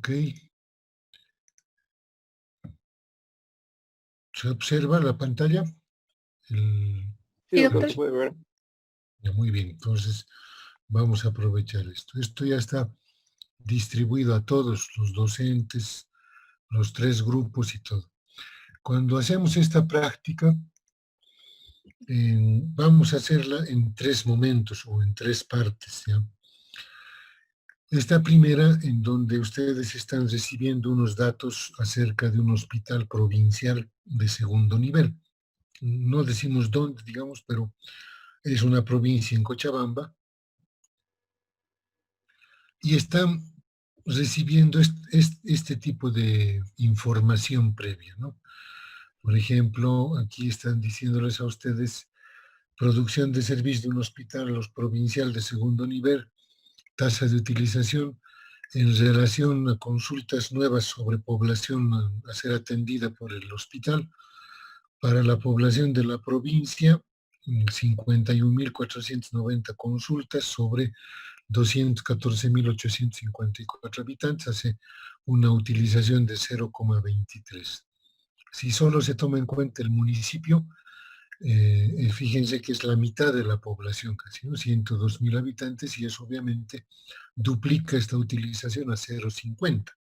Ok. ¿Se observa la pantalla? Sí, Sí, doctor, doctor. se puede ver. Ya, muy bien, entonces vamos a aprovechar esto. Esto ya está distribuido a todos los docentes, los 3 grupos y todo. Cuando hacemos esta práctica, vamos a hacerla en 3 momentos o en 3 partes, ¿ya? Esta primera, en donde ustedes están recibiendo unos datos acerca de un hospital provincial de segundo nivel. No decimos dónde, digamos, pero es una provincia en Cochabamba, y están recibiendo este tipo de información previa, ¿no? Por ejemplo, aquí están diciéndoles a ustedes producción de servicio de un hospital los provincial de segundo nivel, tasa de utilización en relación a consultas nuevas sobre población a ser atendida por el hospital. Para la población de la provincia, 51.490 consultas sobre 214.854 habitantes, hace una utilización de 0,23. Si solo se toma en cuenta el municipio, fíjense que es la mitad de la población, casi, ¿no? 102.000 habitantes, y eso obviamente duplica esta utilización a 0,50.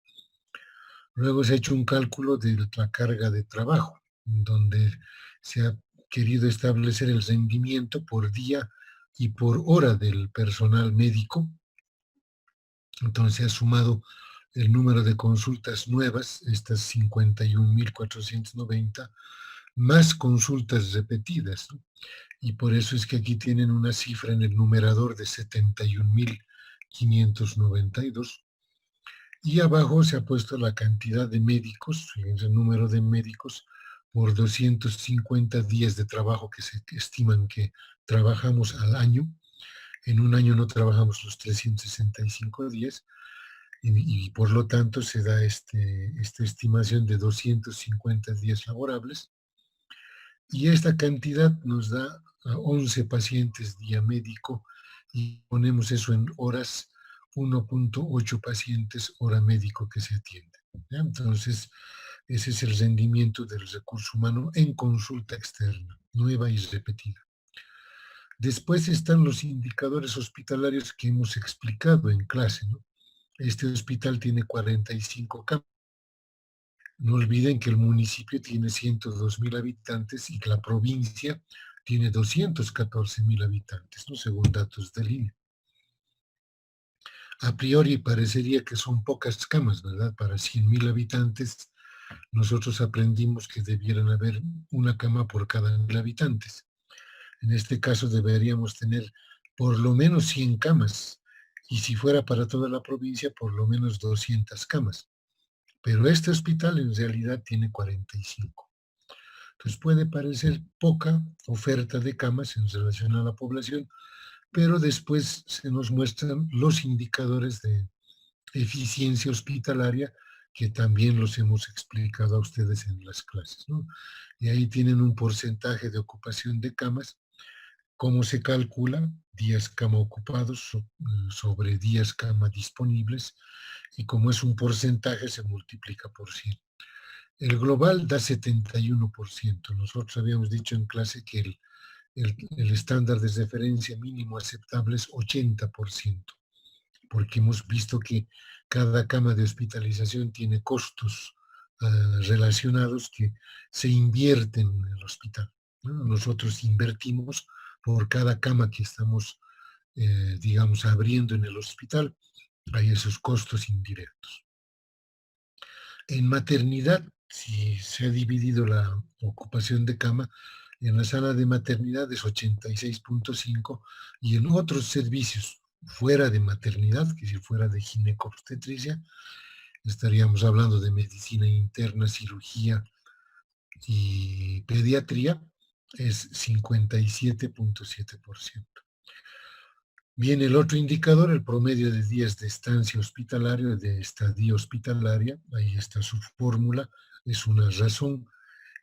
Luego se ha hecho un cálculo de la carga de trabajo, donde se ha querido establecer el rendimiento por día y por hora del personal médico. Entonces se ha sumado el número de consultas nuevas, estas 51.490, más consultas repetidas, ¿no? Y por eso es que aquí tienen una cifra en el numerador de 71.592. Y abajo se ha puesto la cantidad de médicos, el número de médicos por 250 días de trabajo que se estiman que trabajamos al año. En un año no trabajamos los 365 días, y por lo tanto se da esta estimación de 250 días laborables, y esta cantidad nos da a 11 pacientes día médico, y ponemos eso en horas, 1,8 pacientes hora médico que se atiende, ¿ya? Entonces, ese es el rendimiento del recurso humano en consulta externa, nueva y repetida. Después están los indicadores hospitalarios que hemos explicado en clase, ¿no? Este hospital tiene 45 camas. No olviden que el municipio tiene 102.000 habitantes y que la provincia tiene 214.000 habitantes, ¿no? Según datos del INE. A priori parecería que son pocas camas, ¿verdad? Para 100.000 habitantes, nosotros aprendimos que debieran haber una cama por cada 1.000 habitantes. En este caso deberíamos tener por lo menos 100 camas, y si fuera para toda la provincia, por lo menos 200 camas. Pero este hospital en realidad tiene 45. Entonces puede parecer poca oferta de camas en relación a la población, pero después se nos muestran los indicadores de eficiencia hospitalaria, que también los hemos explicado a ustedes en las clases, ¿no? Y ahí tienen un porcentaje de ocupación de camas. ¿Cómo se calcula? Días cama ocupados sobre días cama disponibles, y como es un porcentaje se multiplica por 100. El global da 71%. Nosotros habíamos dicho en clase que el estándar de referencia mínimo aceptable es 80%, porque hemos visto que cada cama de hospitalización tiene costos relacionados que se invierten en el hospital, ¿no? Nosotros invertimos por cada cama que estamos, digamos, abriendo en el hospital. Hay esos costos indirectos. En maternidad, si se ha dividido la ocupación de cama, en la sala de maternidad es 86,5, y en otros servicios fuera de maternidad, que si fuera de ginecobstetricia, estaríamos hablando de medicina interna, cirugía y pediatría, es 57,7%. Viene el otro indicador, el promedio de días de estancia hospitalaria, de estadía hospitalaria. Ahí está su fórmula, es una razón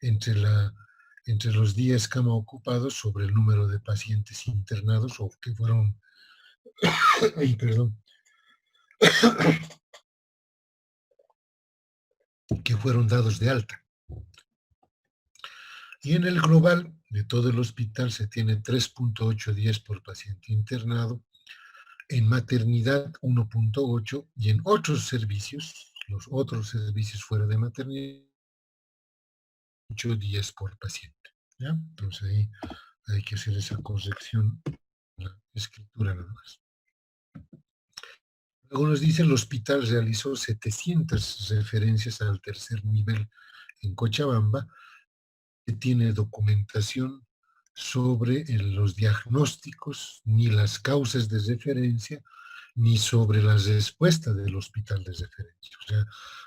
entre los días cama ocupados sobre el número de pacientes internados o que fueron, ay, perdón, que fueron dados de alta. Y en el global de todo el hospital se tiene 3.8 días por paciente internado, en maternidad 1.8 y en otros servicios, los otros servicios fuera de maternidad, 8 días por paciente. ¿Ya? Entonces ahí hay que hacer esa corrección, la escritura nada más. Luego nos dice, el hospital realizó 700 referencias al tercer nivel en Cochabamba, que tiene documentación sobre los diagnósticos, ni las causas de referencia, ni sobre la respuesta del hospital de referencia. O sea,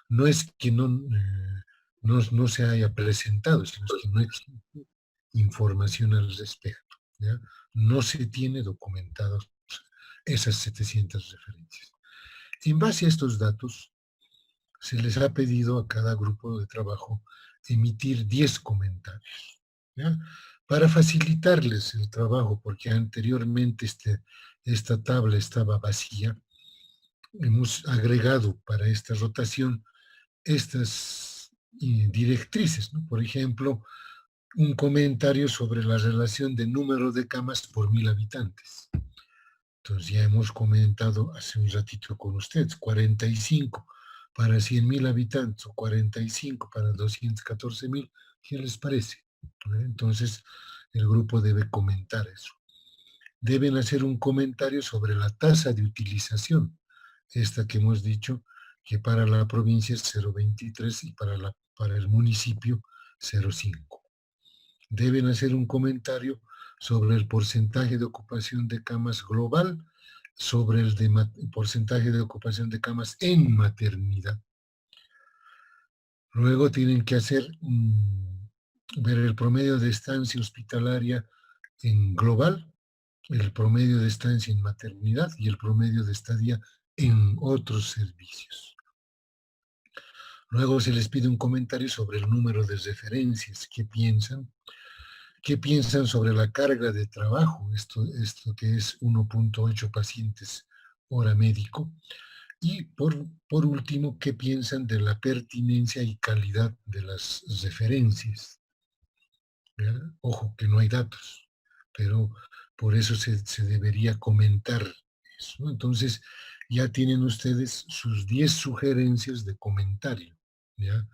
no es que no se haya presentado, sino es que no existe información al respecto. ¿Ya? No se tiene documentadas esas 700 referencias. En base a estos datos, se les ha pedido a cada grupo de trabajo emitir 10 comentarios, ¿ya? Para facilitarles el trabajo, porque anteriormente esta tabla estaba vacía, hemos agregado para esta rotación estas directrices, ¿no? Por ejemplo, un comentario sobre la relación de número de camas por 1000 habitantes. Entonces ya hemos comentado hace un ratito con ustedes, 45 para 100.000 habitantes o 45 para 214.000, ¿qué les parece? Entonces el grupo debe comentar eso. Deben hacer un comentario sobre la tasa de utilización, esta que hemos dicho que para la provincia es 0,23 y para el municipio 0,5. Deben hacer un comentario sobre el porcentaje de ocupación de camas global, sobre el porcentaje de ocupación de camas en maternidad. Luego tienen que ver el promedio de estancia hospitalaria en global, el promedio de estancia en maternidad y el promedio de estadía en otros servicios. Luego se les pide un comentario sobre el número de referencias, qué piensan sobre la carga de trabajo, esto que es 1.8 pacientes hora médico, y por último, qué piensan de la pertinencia y calidad de las referencias. ¿Verdad? Ojo, que no hay datos, pero por eso se debería comentar eso, ¿no? Entonces, ya tienen ustedes sus 10 sugerencias de comentario, ¿ya?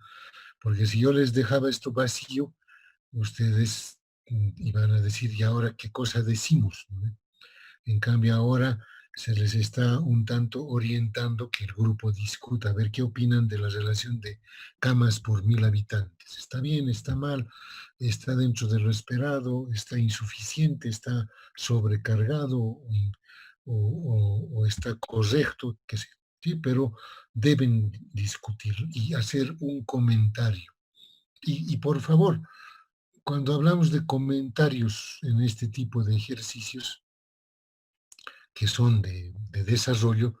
Porque si yo les dejaba esto vacío, ustedes iban a decir, ¿y ahora qué cosa decimos? ¿No? En cambio, ahora se les está un tanto orientando que el grupo discuta, a ver qué opinan de la relación de camas por 1000 habitantes. ¿Está bien? ¿Está mal? ¿Está dentro de lo esperado? ¿Está insuficiente? ¿Está sobrecargado? ¿O está correcto? Sí, pero deben discutir y hacer un comentario. Y por favor, cuando hablamos de comentarios en este tipo de ejercicios que son de desarrollo,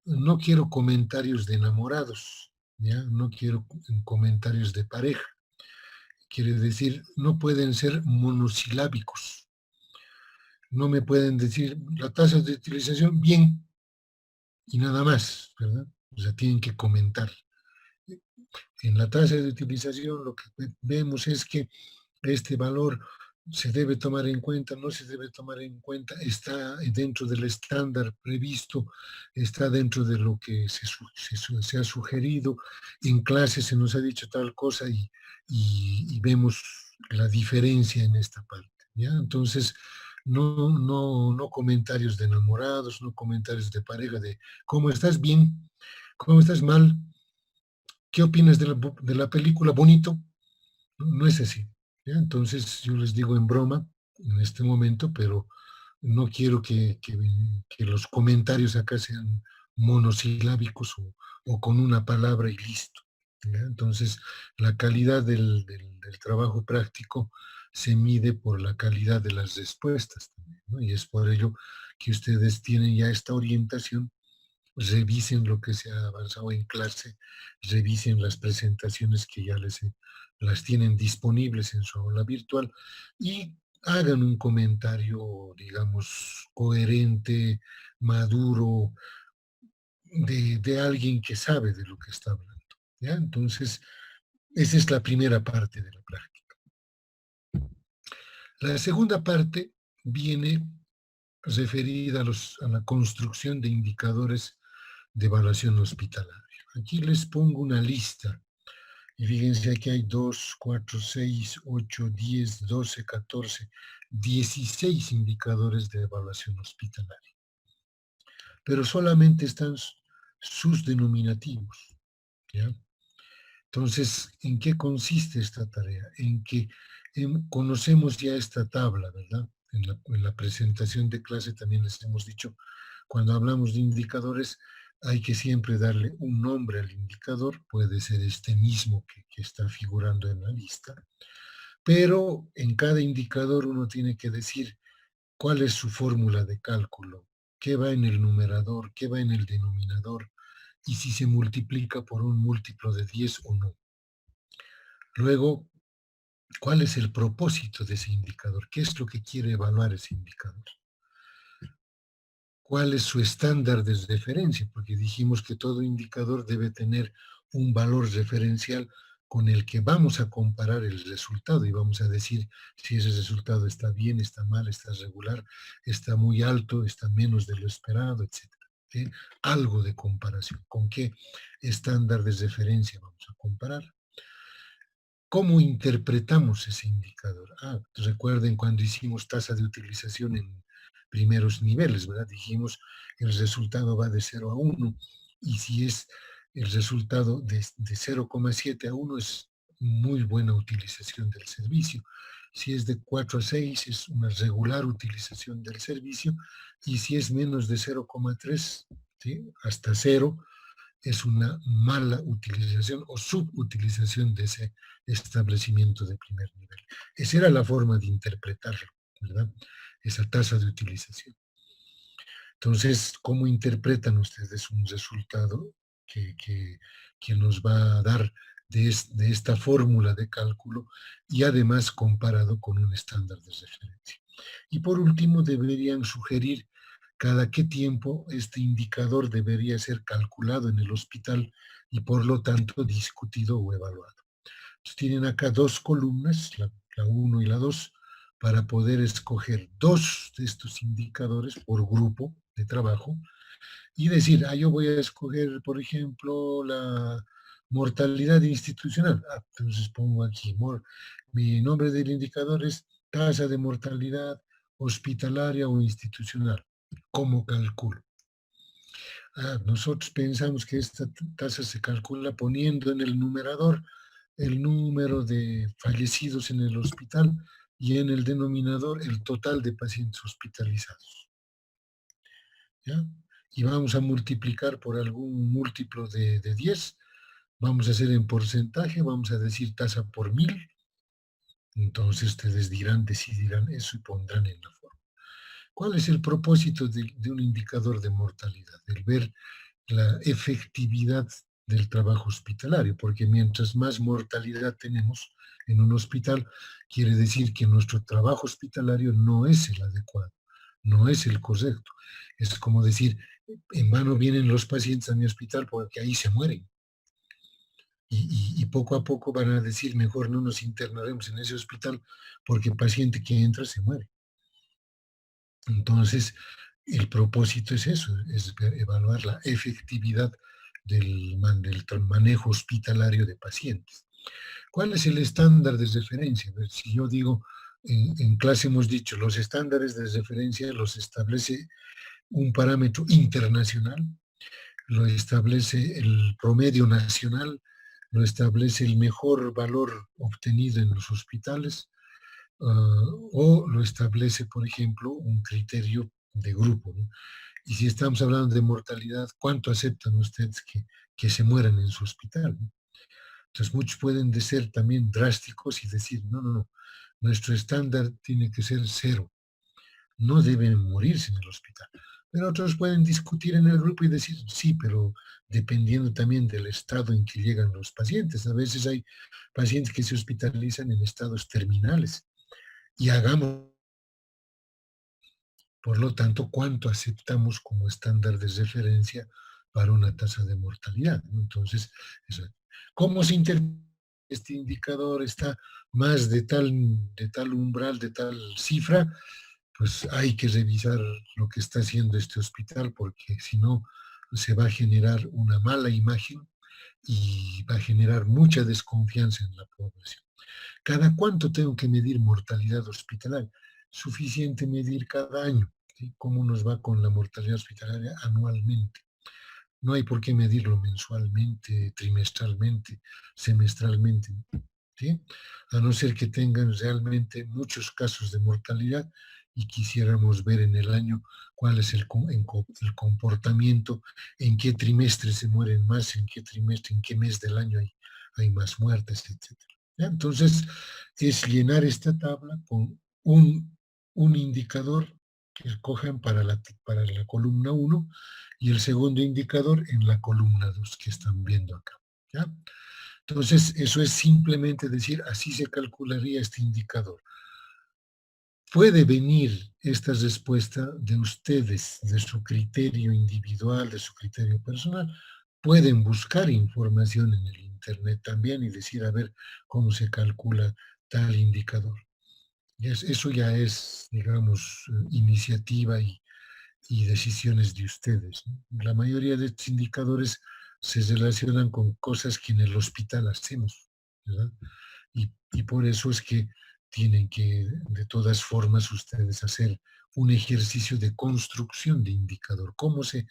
no quiero comentarios de enamorados, ¿ya? No quiero comentarios de pareja. Quiere decir, no pueden ser monosilábicos. No me pueden decir la tasa de utilización bien y nada más, ¿verdad? O sea, tienen que comentar. En la tasa de utilización lo que vemos es que este valor se debe tomar en cuenta, no se debe tomar en cuenta, está dentro del estándar previsto, está dentro de lo que se ha sugerido, en clase se nos ha dicho tal cosa y vemos la diferencia en esta parte, ¿ya? Entonces, no comentarios de enamorados, no comentarios de pareja, de cómo estás bien, cómo estás mal, qué opinas de la película, bonito, no es así. ¿Ya? Entonces yo les digo en broma en este momento, pero no quiero que los comentarios acá sean monosilábicos o con una palabra y listo. ¿Ya? Entonces la calidad del trabajo práctico se mide por la calidad de las respuestas también, ¿no? Y es por ello que ustedes tienen ya esta orientación, revisen lo que se ha avanzado en clase, revisen las presentaciones que ya las tienen disponibles en su aula virtual y hagan un comentario, digamos, coherente, maduro, de alguien que sabe de lo que está hablando. ¿ya? Entonces, esa es la primera parte de la práctica. La segunda parte viene referida a la construcción de indicadores de evaluación hospitalaria. Aquí les pongo una lista. Y fíjense, aquí hay 2, 4, 6, 8, 10, 12, 14, 16 indicadores de evaluación hospitalaria. Pero solamente están sus denominativos, ¿ya? Entonces, ¿en qué consiste esta tarea? En que conocemos ya esta tabla, ¿verdad? En la presentación de clase también les hemos dicho, cuando hablamos de indicadores, hay que siempre darle un nombre al indicador, puede ser este mismo que está figurando en la lista, pero en cada indicador uno tiene que decir cuál es su fórmula de cálculo, qué va en el numerador, qué va en el denominador, y si se multiplica por un múltiplo de 10 o no. Luego, ¿cuál es el propósito de ese indicador? ¿Qué es lo que quiere evaluar ese indicador? ¿Cuál es su estándar de referencia? Porque dijimos que todo indicador debe tener un valor referencial con el que vamos a comparar el resultado y vamos a decir si ese resultado está bien, está mal, está regular, está muy alto, está menos de lo esperado, etcétera. ¿Sí? Algo de comparación. ¿Con qué estándar de referencia vamos a comparar? ¿Cómo interpretamos ese indicador? Recuerden cuando hicimos tasa de utilización en primeros niveles, ¿verdad? Dijimos el resultado va de 0 a 1 y si es el resultado de 0,7 a 1 es muy buena utilización del servicio. Si es de 4 a 6 es una regular utilización del servicio y si es menos de 0,3, ¿sí? Hasta 0 es una mala utilización o subutilización de ese establecimiento de primer nivel. Esa era la forma de interpretarlo, ¿verdad? Esa tasa de utilización. Entonces, ¿cómo interpretan ustedes un resultado que nos va a dar de esta fórmula de cálculo y además comparado con un estándar de referencia? Y por último, deberían sugerir cada qué tiempo este indicador debería ser calculado en el hospital y por lo tanto discutido o evaluado. Entonces, tienen acá dos columnas, la 1 y la 2, para poder escoger dos de estos indicadores por grupo de trabajo y decir, yo voy a escoger, por ejemplo, la mortalidad institucional. Entonces pongo aquí, mi nombre del indicador es tasa de mortalidad hospitalaria o institucional. ¿Cómo calculo? Nosotros pensamos que esta tasa se calcula poniendo en el numerador el número de fallecidos en el hospital y en el denominador el total de pacientes hospitalizados. ¿Ya? Y vamos a multiplicar por algún múltiplo de 10, vamos a hacer en porcentaje, vamos a decir tasa por 1000, entonces ustedes decidirán eso y pondrán en la forma. ¿Cuál es el propósito de un indicador de mortalidad? El ver la efectividad del trabajo hospitalario, porque mientras más mortalidad tenemos en un hospital, quiere decir que nuestro trabajo hospitalario no es el adecuado, no es el correcto. Es como decir, en vano vienen los pacientes a mi hospital porque ahí se mueren. Y poco a poco van a decir, mejor no nos internaremos en ese hospital porque el paciente que entra se muere. Entonces, el propósito es eso, es evaluar la efectividad del manejo hospitalario de pacientes. ¿Cuál es el estándar de referencia? Si yo digo, en clase hemos dicho, los estándares de referencia los establece un parámetro internacional, lo establece el promedio nacional, lo establece el mejor valor obtenido en los hospitales, o lo establece, por ejemplo, un criterio de grupo, ¿no? Y si estamos hablando de mortalidad, ¿cuánto aceptan ustedes que se mueran en su hospital, ¿no? Entonces muchos pueden ser también drásticos y decir, no, no, no, nuestro estándar tiene que ser 0, no deben morirse en el hospital. Pero otros pueden discutir en el grupo y decir, sí, pero dependiendo también del estado en que llegan los pacientes. A veces hay pacientes que se hospitalizan en estados terminales y hagamos, por lo tanto, cuánto aceptamos como estándar de referencia para una tasa de mortalidad, ¿no? Entonces, ¿cómo se interpreta este indicador? ¿Está más de tal umbral, de tal cifra? Pues hay que revisar lo que está haciendo este hospital, porque si no se va a generar una mala imagen y va a generar mucha desconfianza en la población. ¿Cada cuánto tengo que medir mortalidad hospitalaria? Suficiente medir cada año. ¿Sí? ¿Cómo nos va con la mortalidad hospitalaria anualmente? No hay por qué medirlo mensualmente, trimestralmente, semestralmente. ¿Sí? A no ser que tengan realmente muchos casos de mortalidad y quisiéramos ver en el año cuál es el comportamiento, en qué trimestre se mueren más, en qué trimestre, en qué mes del año hay más muertes, etcétera. ¿Ya? Entonces, es llenar esta tabla con un indicador que escojan para la columna 1 y el segundo indicador en la columna 2 que están viendo acá. ¿Ya? Entonces, eso es simplemente decir, así se calcularía este indicador. Puede venir esta respuesta de ustedes, de su criterio individual, de su criterio personal. Pueden buscar información en el Internet también y decir, a ver, cómo se calcula tal indicador. Eso ya es, digamos, iniciativa y decisiones de ustedes, ¿no? La mayoría de estos indicadores se relacionan con cosas que en el hospital hacemos, ¿verdad? Y por eso es que tienen que, de todas formas, ustedes hacer un ejercicio de construcción de indicador. ¿Cómo se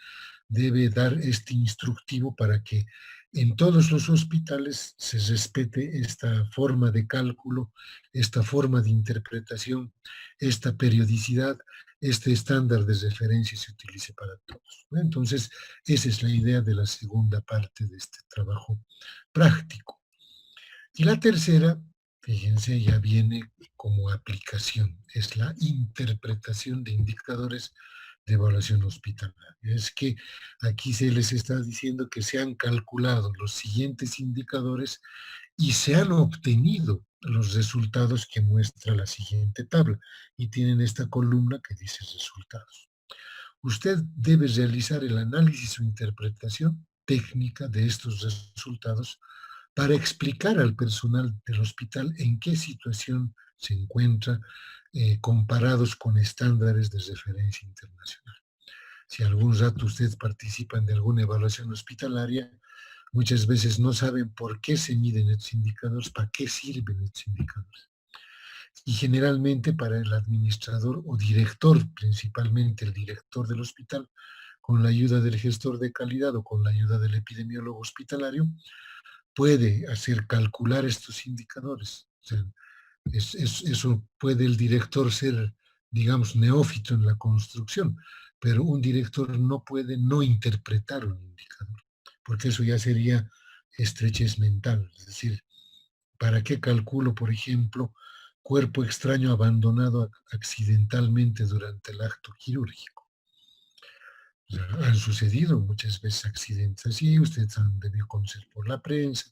debe dar este instructivo para que en todos los hospitales se respete esta forma de cálculo, esta forma de interpretación, esta periodicidad, este estándar de referencia se utilice para todos, ¿no? Entonces, esa es la idea de la segunda parte de este trabajo práctico. Y la tercera, fíjense, ya viene como aplicación, es la interpretación de indicadores de evaluación hospitalaria. Es que aquí se les está diciendo que se han calculado los siguientes indicadores y se han obtenido los resultados que muestra la siguiente tabla. Y tienen esta columna que dice resultados. Usted debe realizar el análisis o interpretación técnica de estos resultados para explicar al personal del hospital en qué situación se encuentra comparados con estándares de referencia internacional. Si algún rato ustedes participan de alguna evaluación hospitalaria, muchas veces no saben por qué se miden estos indicadores, para qué sirven estos indicadores. Y generalmente para el administrador o director, principalmente el director del hospital, con la ayuda del gestor de calidad o con la ayuda del epidemiólogo hospitalario, puede hacer calcular estos indicadores. O sea, eso puede el director ser, digamos, neófito en la construcción, pero un director no puede no interpretar un indicador, porque eso ya sería estrechez mental. Es decir, ¿para qué calculo, por ejemplo, cuerpo extraño abandonado accidentalmente durante el acto quirúrgico? O sea, han sucedido muchas veces accidentes así, ustedes han debido conocer por la prensa,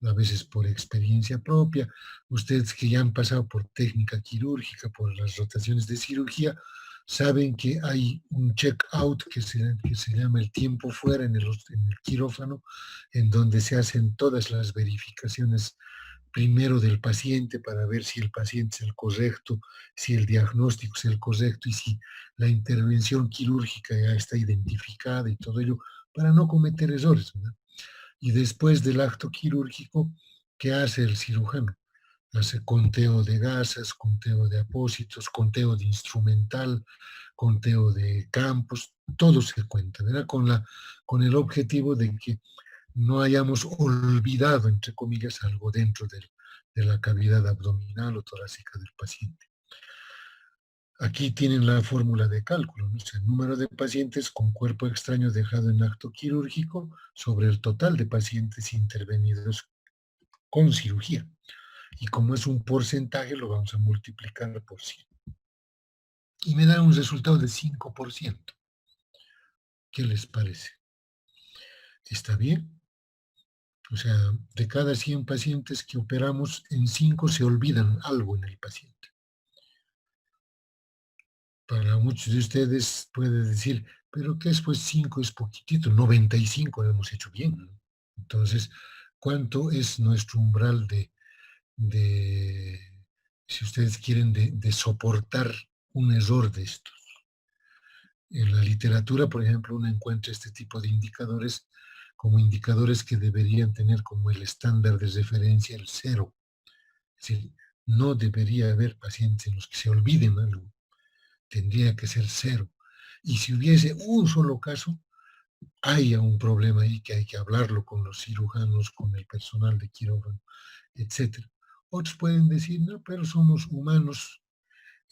a veces por experiencia propia. Ustedes que ya han pasado por técnica quirúrgica, por las rotaciones de cirugía, saben que hay un check-out que se llama el tiempo fuera en el quirófano, en donde se hacen todas las verificaciones primero del paciente para ver si el paciente es el correcto, si el diagnóstico es el correcto y si la intervención quirúrgica ya está identificada y todo ello, para no cometer errores, ¿verdad? Y después del acto quirúrgico, ¿qué hace el cirujano? Hace conteo de gasas, conteo de apósitos, conteo de instrumental, conteo de campos, todo se cuenta, ¿verdad? Con el objetivo de que no hayamos olvidado, entre comillas, algo dentro de la cavidad abdominal o torácica del paciente. Aquí tienen la fórmula de cálculo, ¿no? O sea, el número de pacientes con cuerpo extraño dejado en acto quirúrgico sobre el total de pacientes intervenidos con cirugía. Y como es un porcentaje, lo vamos a multiplicar por 100. Y me da un resultado de 5%. ¿Qué les parece? ¿Está bien? O sea, de cada 100 pacientes que operamos, en 5 se olvidan algo en el paciente. para muchos de ustedes puede decir, pero ¿qué es pues 5 es poquitito? 95 lo hemos hecho bien, ¿no? Entonces, ¿cuánto es nuestro umbral de si ustedes quieren, de soportar un error de estos? En la literatura, por ejemplo, uno encuentra este tipo de indicadores como indicadores que deberían tener como el estándar de referencia el cero. Es decir, no debería haber pacientes en los que se olviden algo, tendría que ser cero. Y si hubiese un solo caso, hay un problema ahí que hay que hablarlo con los cirujanos, con el personal de quirófano, etcétera. Otros pueden decir, no, pero somos humanos,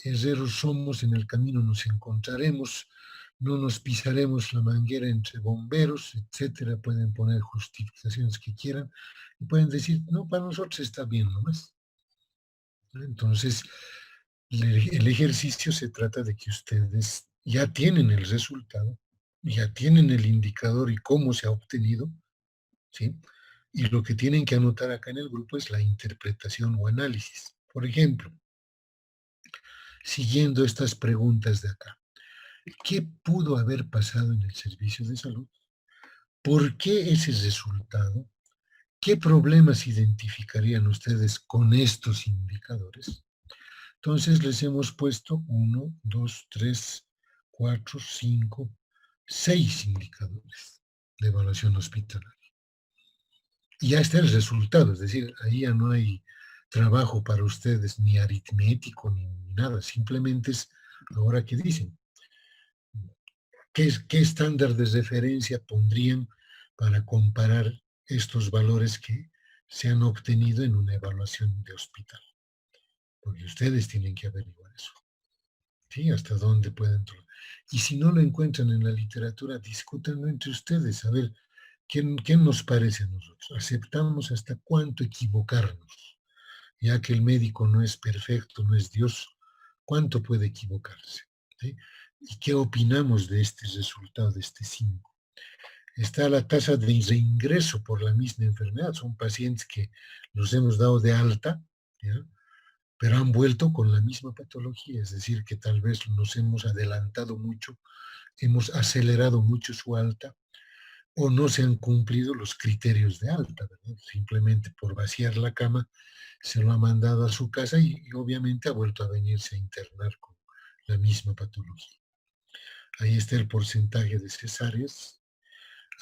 herreros somos, en el camino nos encontraremos, no nos pisaremos la manguera entre bomberos, etcétera. Pueden poner justificaciones que quieran y pueden decir, no, para nosotros está bien nomás. Entonces, el ejercicio se trata de que ustedes ya tienen el resultado, ya tienen el indicador y cómo se ha obtenido, ¿sí? Y lo que tienen que anotar acá en el grupo es la interpretación o análisis. Por ejemplo, siguiendo estas preguntas de acá, ¿qué pudo haber pasado en el servicio de salud? ¿Por qué ese resultado? ¿Qué problemas identificarían ustedes con estos indicadores? Entonces les hemos puesto 1, 2, 3, 4, 5, 6 indicadores de evaluación hospitalaria. Y ya está el resultado, es decir, ahí ya no hay trabajo para ustedes, ni aritmético, ni nada, simplemente es ahora que dicen, ¿qué estándar de referencia pondrían para comparar estos valores que se han obtenido en una evaluación de hospital? Porque ustedes tienen que averiguar eso. ¿Sí? Hasta dónde pueden tronar. Y si no lo encuentran en la literatura, discútanlo entre ustedes, a ver qué nos parece a nosotros. Aceptamos hasta cuánto equivocarnos, ya que el médico no es perfecto, no es Dios, cuánto puede equivocarse. ¿Sí? ¿Y qué opinamos de este resultado, de este 5? Está la tasa de reingreso por la misma enfermedad. Son pacientes que los hemos dado de alta, ¿ya? Pero han vuelto con la misma patología, es decir, que tal vez nos hemos adelantado mucho, hemos acelerado mucho su alta, o no se han cumplido los criterios de alta, ¿verdad? Simplemente por vaciar la cama se lo ha mandado a su casa y obviamente ha vuelto a venirse a internar con la misma patología. Ahí está el porcentaje de cesáreas,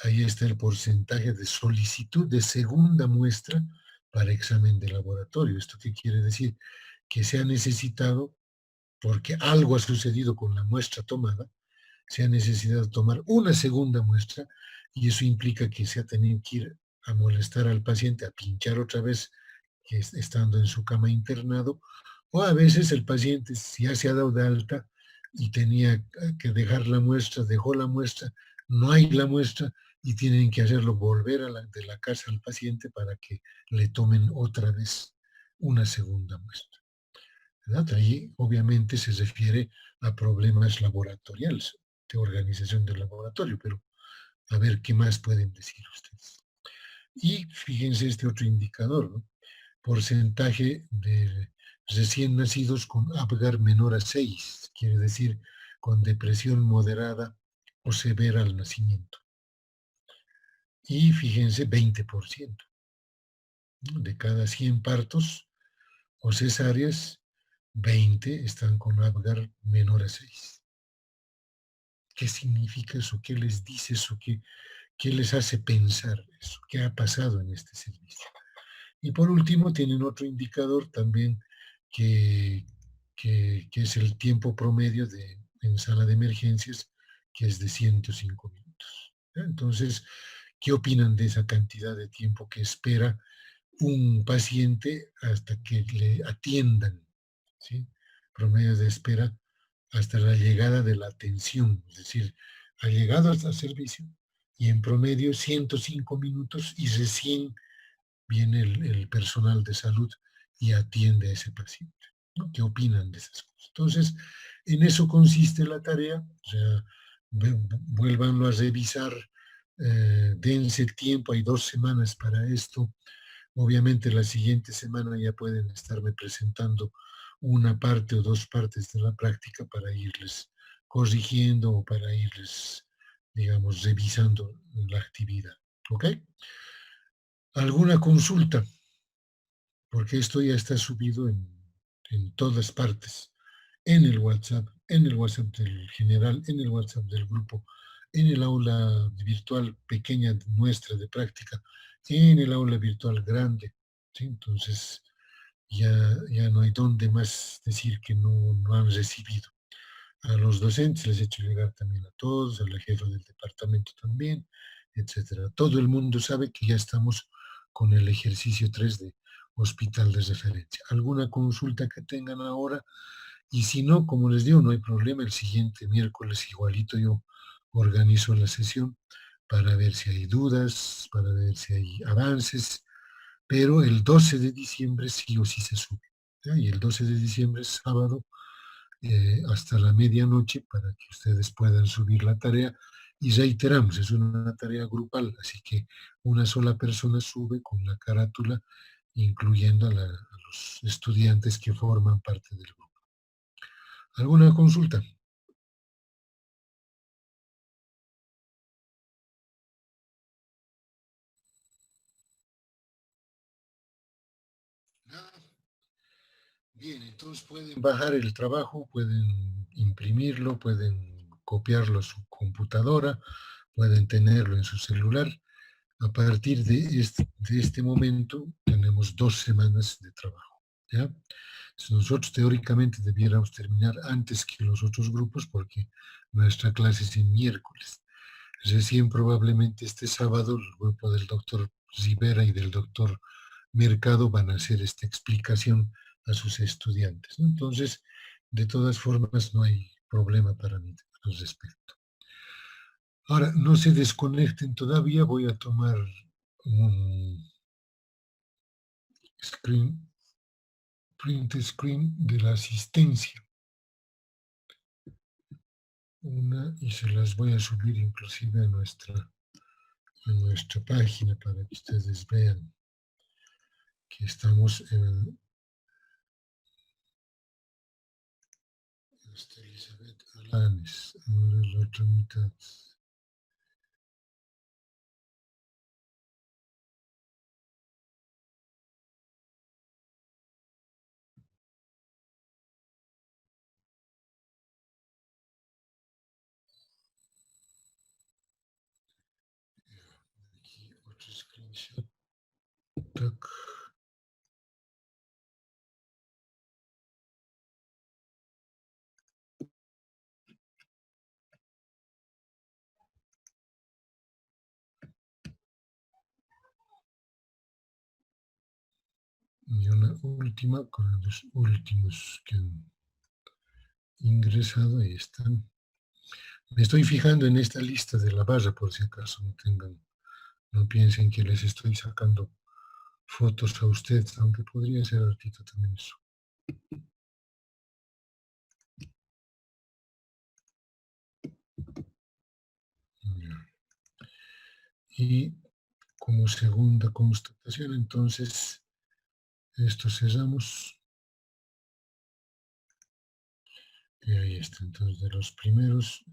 ahí está el porcentaje de solicitud de segunda muestra para examen de laboratorio. ¿Esto qué quiere decir? Que se ha necesitado, porque algo ha sucedido con la muestra tomada, se ha necesitado tomar una segunda muestra y eso implica que se ha tenido que ir a molestar al paciente, a pinchar otra vez estando en su cama internado, o a veces el paciente ya se ha dado de alta y tenía que dejar la muestra, dejó la muestra, no hay la muestra y tienen que hacerlo volver de la casa al paciente para que le tomen otra vez una segunda muestra, ¿verdad? Ahí obviamente se refiere a problemas laboratoriales, de organización del laboratorio, pero a ver qué más pueden decir ustedes. Y fíjense este otro indicador, ¿no? Porcentaje de recién nacidos con Apgar menor a 6, quiere decir con depresión moderada o severa al nacimiento. Y fíjense, 20%, ¿no? De cada 100 partos o cesáreas, 20 están con Apgar menor a 6. ¿Qué significa eso? ¿Qué les dice eso? ¿Qué les hace pensar eso? ¿Qué ha pasado en este servicio? Y por último, tienen otro indicador también que, que es el tiempo promedio en sala de emergencias, que es de 105 minutos. Entonces, ¿qué opinan de esa cantidad de tiempo que espera un paciente hasta que le atiendan? ¿Sí? Promedio de espera hasta la llegada de la atención, es decir, ha llegado hasta el servicio y en promedio 105 minutos y recién viene el personal de salud y atiende a ese paciente, ¿no? ¿Qué opinan de esas cosas? Entonces, en eso consiste la tarea, o sea, vuélvanlo a revisar, dense tiempo, hay 2 semanas para esto. Obviamente la siguiente semana ya pueden estarme presentando una parte o dos partes de la práctica para irles corrigiendo o para irles, digamos, revisando la actividad. ¿Ok? ¿Alguna consulta? Porque esto ya está subido en todas partes, en el WhatsApp del general, en el WhatsApp del grupo, en el aula virtual pequeña nuestra de práctica, en el aula virtual grande. ¿Sí? Entonces, ya no hay dónde más decir que no han recibido. A los docentes les he hecho llegar también a todos, a la jefa del departamento también, etcétera. Todo el mundo sabe que ya estamos con el ejercicio 3 de hospital de referencia. ¿Alguna consulta que tengan ahora? Y si no, como les digo, no hay problema. El siguiente miércoles igualito yo organizo la sesión para ver si hay dudas, para ver si hay avances, pero el 12 de diciembre sí o sí se sube. ¿Ya? Y el 12 de diciembre es sábado, hasta la medianoche para que ustedes puedan subir la tarea. Y reiteramos, es una tarea grupal, así que una sola persona sube con la carátula, incluyendo a los estudiantes que forman parte del grupo. ¿Alguna consulta? Nada. Bien, entonces pueden bajar el trabajo, pueden imprimirlo, pueden copiarlo a su computadora, pueden tenerlo en su celular. A partir de este momento tenemos 2 semanas de trabajo. ¿Ya? Nosotros teóricamente debiéramos terminar antes que los otros grupos porque nuestra clase es en miércoles. Recién probablemente este sábado el grupo del doctor Rivera y del doctor Mercado van a hacer esta explicación a sus estudiantes, ¿no? Entonces, de todas formas, no hay problema para mí al respecto. Ahora, no se desconecten todavía, voy a tomar un print screen de la asistencia. Y se las voy a subir inclusive a nuestra página para que ustedes vean que estamos en Elizabeth Alanes. Ahora la otra mitad. Aquí otro screenshot. Tac. Y una última con los últimos que han ingresado. Ahí están. Me estoy fijando en esta lista de la barra por si acaso no piensen que les estoy sacando fotos a ustedes, aunque podría ser ahorita también eso. Ya. Y como segunda constatación, entonces, esto cerramos. Y ahí está, entonces, de los primeros.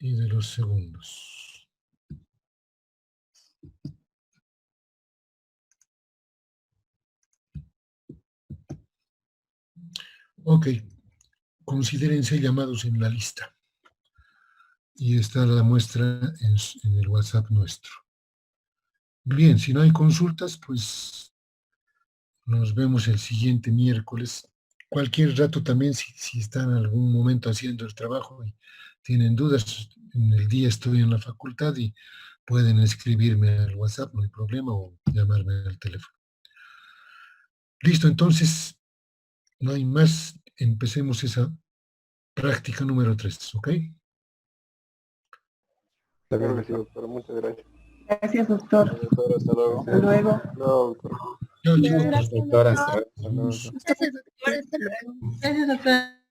Y de los segundos. Ok, considérense llamados en la lista. Y está la muestra en el WhatsApp nuestro. Bien, si no hay consultas, pues nos vemos el siguiente miércoles. Cualquier rato también, si están en algún momento haciendo el trabajo y tienen dudas, en el día estoy en la facultad y pueden escribirme al WhatsApp, no hay problema, o llamarme al teléfono. Listo, entonces, no hay más. Empecemos esa práctica número 3, ¿ok? Claro que sí, doctor. Muchas gracias. Gracias, doctor. Doctor, hasta luego. Hasta luego. No, doctor. Chao, chicos. Gracias, doctora. Hasta luego. Gracias, doctor. Hasta luego. Gracias, doctor.